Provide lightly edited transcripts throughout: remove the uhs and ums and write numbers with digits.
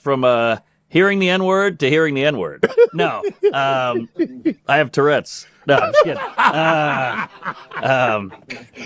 from hearing the N word to hearing the N word. No, I have Tourette's. No, I'm just kidding. Um,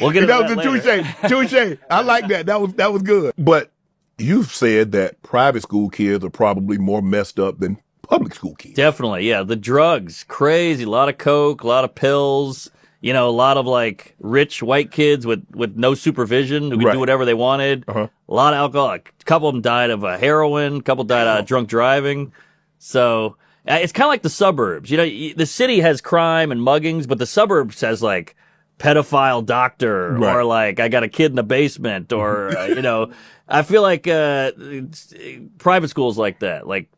we'll get into That that was a later. touche. I like that. That was good. But you've said that private school kids are probably more messed up than public school kids. Definitely, yeah. The drugs, crazy. A lot of coke, a lot of pills. A lot of like rich white kids with no supervision who could do Right. whatever they wanted. Uh-huh. A lot of alcohol. A couple of them died of heroin. A couple died out of drunk driving. So it's kind of like the suburbs. The city has crime and muggings, but the suburbs has like pedophile doctor Right. or like I got a kid in the basement or I feel like private schools like that. Like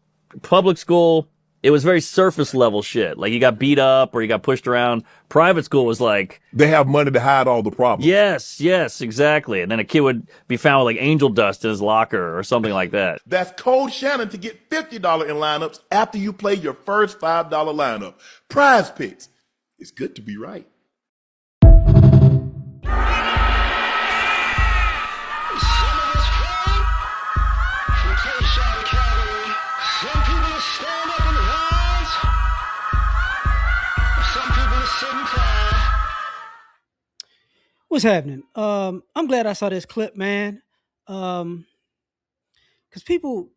public school, it was very surface level shit. Like you got beat up or you got pushed around. Private school was like, They have money to hide all the problems. yes, exactly. And then a kid would be found with like angel dust in his locker or something like that. That's Code Shannon to get $50 in lineups after you play your first $5 lineup. Prize picks. It's good to be right. What's happening? I'm glad I saw this clip, man. Because people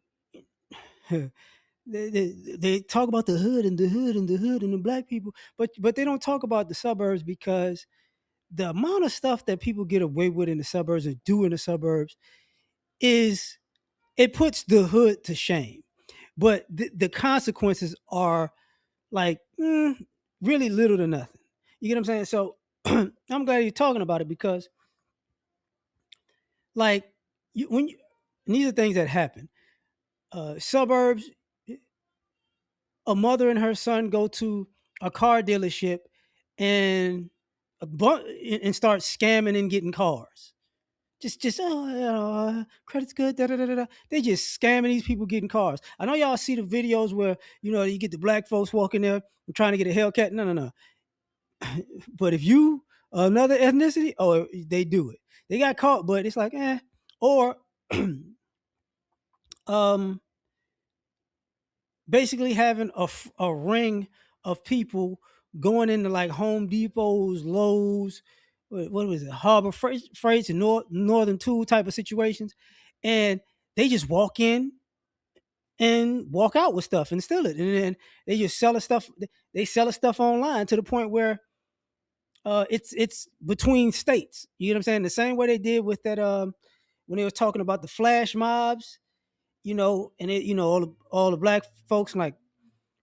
they talk about the hood and the hood and the hood and the black people, but they don't talk about the suburbs because the amount of stuff that people get away with in the suburbs and do in the suburbs is it puts the hood to shame. But the consequences are like really little to nothing. You get what I'm saying? So I'm glad you're talking about it because like when you, and these are things that happen. Suburbs, a mother and her son go to a car dealership and and start scamming and getting cars. Just credit's good. Da, da, da, da, da. They just scamming these people getting cars. I know y'all see the videos where you get the black folks walking there and trying to get a Hellcat. No, no, no. But if you another ethnicity, oh, they do it. They got caught, but it's like or um basically having a ring of people going into like Home Depots, Lowe's, what was it, Harbor Freights and Northern Tool type of situations, and they just walk in and walk out with stuff and steal it, and then they just sell the stuff. They sell the stuff online to the point where it's between states. You know what I'm saying? The same way they did with that when they were talking about the flash mobs, and all the black folks like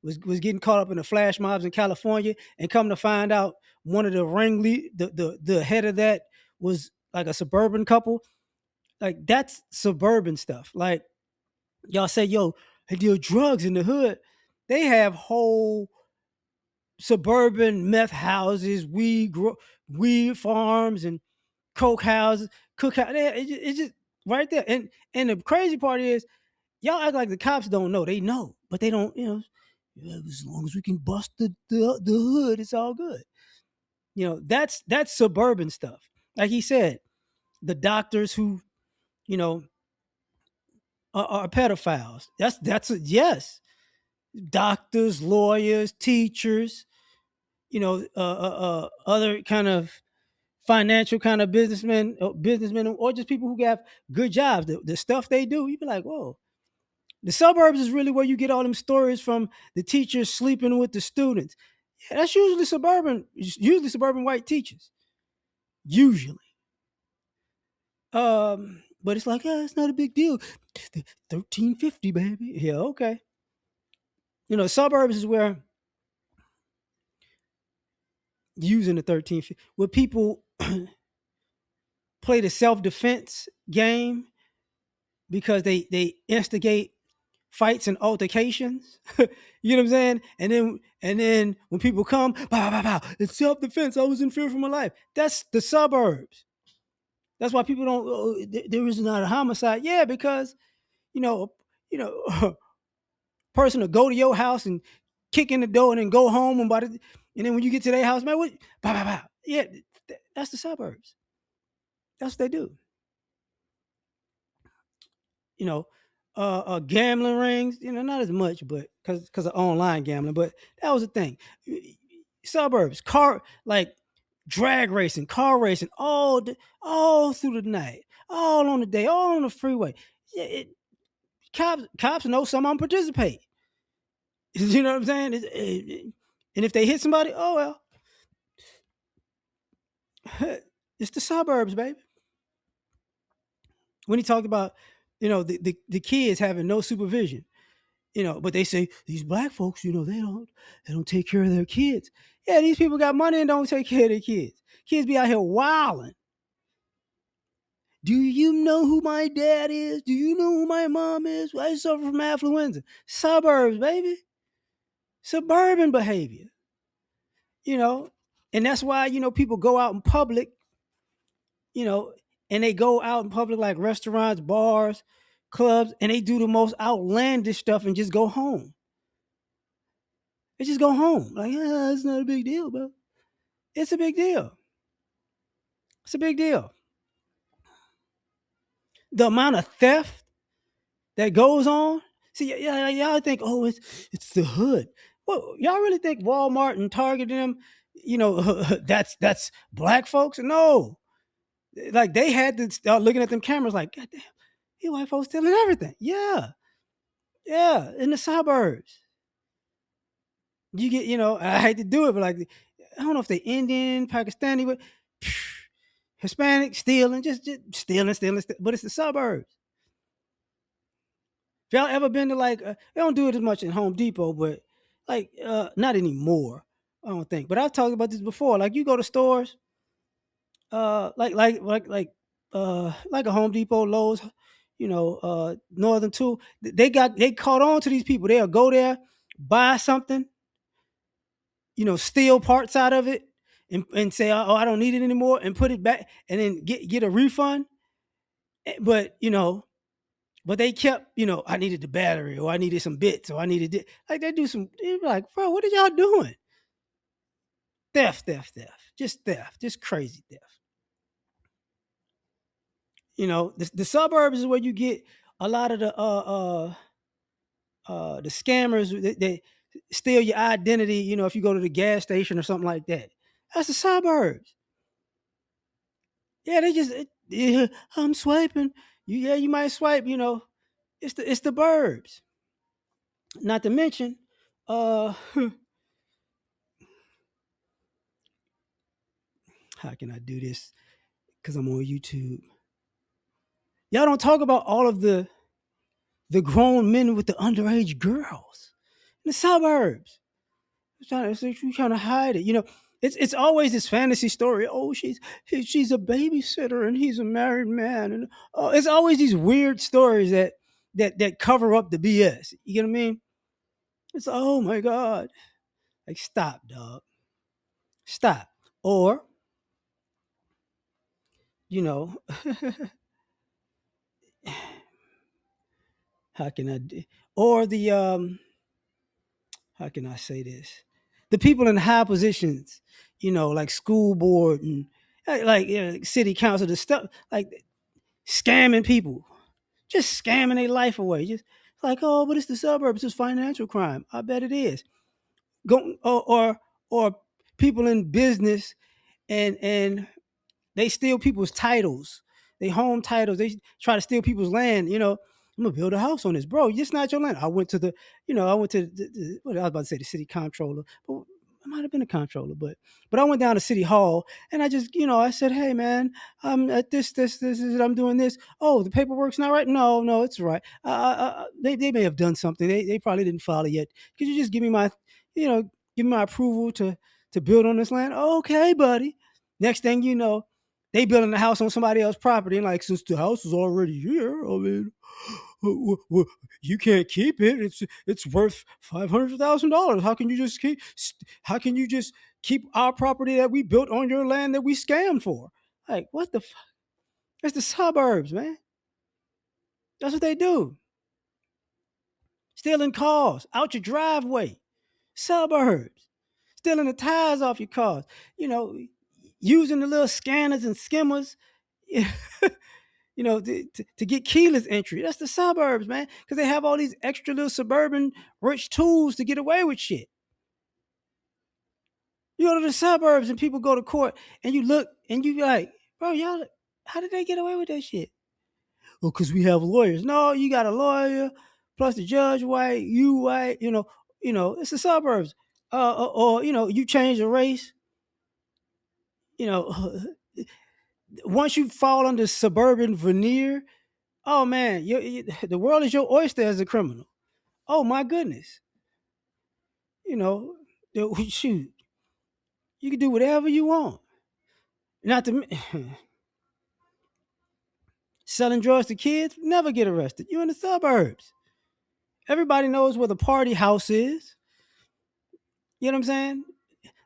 was getting caught up in the flash mobs in California, and come to find out one of the the head of that was like a suburban couple. Like that's suburban stuff. Like y'all say, yo, they deal drugs in the hood. They have whole suburban meth houses, weed farms, and coke houses, cookhouse. It's just right there. And the crazy part is, y'all act like the cops don't know. They know, but they don't. As long as we can bust the hood, it's all good. That's suburban stuff. Like he said, the doctors who you know are pedophiles. Yes. Doctors, lawyers, teachers, other kind of financial kind of businessmen, or just people who have good jobs. The stuff they do, you be like, whoa. The suburbs is really where you get all them stories from the teachers sleeping with the students. Yeah, that's usually suburban white teachers. Usually. But it's like, it's not a big deal. 1350, baby. Yeah, okay. Suburbs is where using the 1350, where people play the self-defense game because they instigate fights and altercations. You know what I'm saying? And then when people come, pow, pow, pow, it's self-defense. I was in fear for my life. That's the suburbs. That's why people don't. There is not a homicide. Yeah, because you know, you know, person will go to your house and kick in the door and then go home and then when you get to their house, man, what? Pow, pow, pow. Yeah, that's the suburbs. That's what they do. You know, gambling rings. Not as much, but because of online gambling. But that was the thing. Suburbs, car like drag racing, car racing, all through the night, all on the day, all on the freeway. Yeah, cops know some of them participate. You know what I'm saying? And if they hit somebody, oh well, it's the suburbs, baby. When he talked about, the kids having no supervision, but they say these black folks, they don't take care of their kids. Yeah, these people got money and don't take care of their kids. Kids be out here wilding. Do you know who my dad is? Do you know who my mom is? I suffer from affluenza. Suburbs, baby. Suburban behavior. You know, and that's why, people go out in public, you know, and they go out in public like restaurants, bars, clubs, and they do the most outlandish stuff and just go home. They just go home. Like, it's not a big deal, bro. It's a big deal. It's a big deal. The amount of theft that goes on. See, y'all think, oh, it's the hood. Well, y'all really think Walmart and Target them, that's black folks? No. Like they had to start looking at them cameras like, God damn, you white folks stealing everything. Yeah. Yeah. In the suburbs. You get, I hate to do it, but like, I don't know if they Indian, Pakistani, but Hispanic stealing, just stealing, but it's the suburbs. If y'all ever been to like, they don't do it as much in Home Depot, but like, not anymore. I don't think. But I've talked about this before. Like you go to stores, like a Home Depot, Lowe's, Northern Tool. They caught on to these people. They'll go there, buy something, steal parts out of it, and say, oh, I don't need it anymore, and put it back, and then get a refund. But but they kept, I needed the battery, or I needed some bits, or I needed it. Like they do some. They're like, bro, what are y'all doing? Theft, just crazy theft. The suburbs is where you get a lot of the scammers that steal your identity. If you go to the gas station or something like that, that's the suburbs. Yeah, they just yeah, I'm swiping. You might swipe. It's the burbs. Not to mention, how can I do this? Because I'm on YouTube. Y'all don't talk about all of the grown men with the underage girls in the suburbs. Trying to hide it. It's always this fantasy story. Oh, she's a babysitter and he's a married man, and it's always these weird stories that cover up the BS. You get what I mean? It's oh my god, like stop, dog, stop. Or you know, how can I? Or the how can I say this? The people in high positions, like school board and like city council, the stuff like scamming people, just scamming their life away. Just like, oh, but it's the suburbs, it's financial crime. I bet it is. Go or people in business and they steal people's titles, they home titles. They try to steal people's land. I'm gonna build a house on this, bro. It's not your land. I went to what I was about to say, the city comptroller, but I might have been a comptroller, but I went down to City Hall and I just, I said, hey man, I'm at this is I'm doing this. Oh, the paperwork's not right. No, it's right. They may have done something. They probably didn't file it yet. Could you just give me my, give me my approval to build on this land? Okay, buddy. Next thing you know, they building a house on somebody else's property, and like, since the house is already here, I mean, you can't keep it. It's worth $500,000. How can you just keep? How can you just keep our property that we built on your land that we scammed for? Like, what the? It's the suburbs, man. That's what they do. Stealing cars out your driveway. Suburbs. Stealing the tires off your cars. Using the little scanners and skimmers. to get keyless entry. That's the suburbs, man, because they have all these extra little suburban rich tools to get away with shit. You go to the suburbs and people go to court and you look and you be like, bro, y'all, how did they get away with that shit? Well, because we have lawyers. No, you got a lawyer plus the judge white, you white. It's the suburbs. Or you change the race. You know, once you fall under suburban veneer, oh man, the world is your oyster as a criminal. Oh my goodness. Shoot, you can do whatever you want. Not to selling drugs to kids, never get arrested. You're in the suburbs. Everybody knows where the party house is. You know what I'm saying?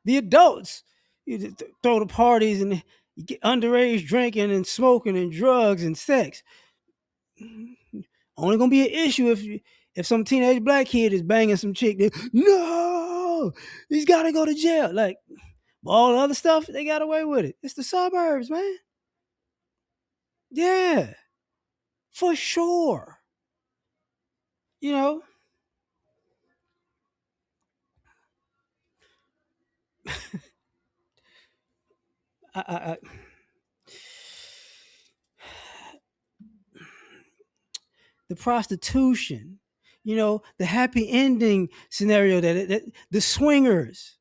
The adults, you throw the parties and you get underage drinking and smoking and drugs and sex. Only gonna be an issue if some teenage black kid is banging some chick. No, he's got to go to jail. Like all the other stuff, they got away with it. It's the suburbs, man. Yeah, for sure. You know, I the prostitution, the happy ending scenario that the swingers,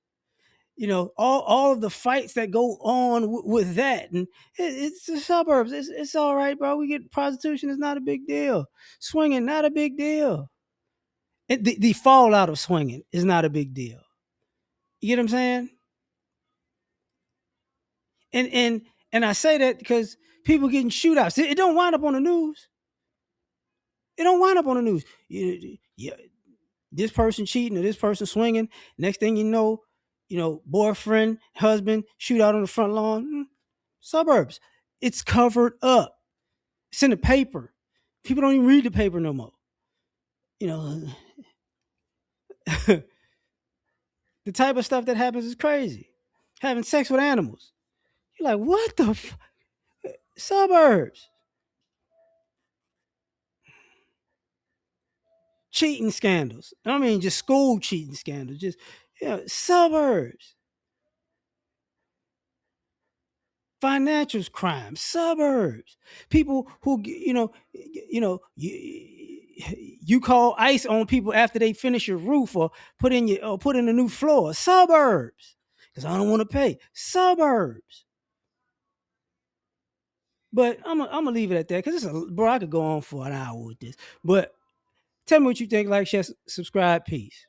all of the fights that go on with that, and it's the suburbs. It's all right, bro. We get prostitution is not a big deal. Swinging not a big deal. The fallout of swinging is not a big deal. You get what I'm saying? And I say that because people getting shootouts. It don't wind up on the news. It don't wind up on the news. Yeah, this person cheating or this person swinging. Next thing you know, boyfriend, husband, shootout on the front lawn. Suburbs. It's covered up. It's in the paper. People don't even read the paper no more. The type of stuff that happens is crazy. Having sex with animals. You're like, what the suburbs? Cheating scandals. I don't mean just school cheating scandals. Just suburbs. Financial crime, suburbs. People who you call ICE on people after they finish your roof or put in a new floor. Suburbs, because I don't want to pay. Suburbs. But I'm gonna leave it at that because bro, I could go on for an hour with this. But tell me what you think. Like, share, subscribe, peace.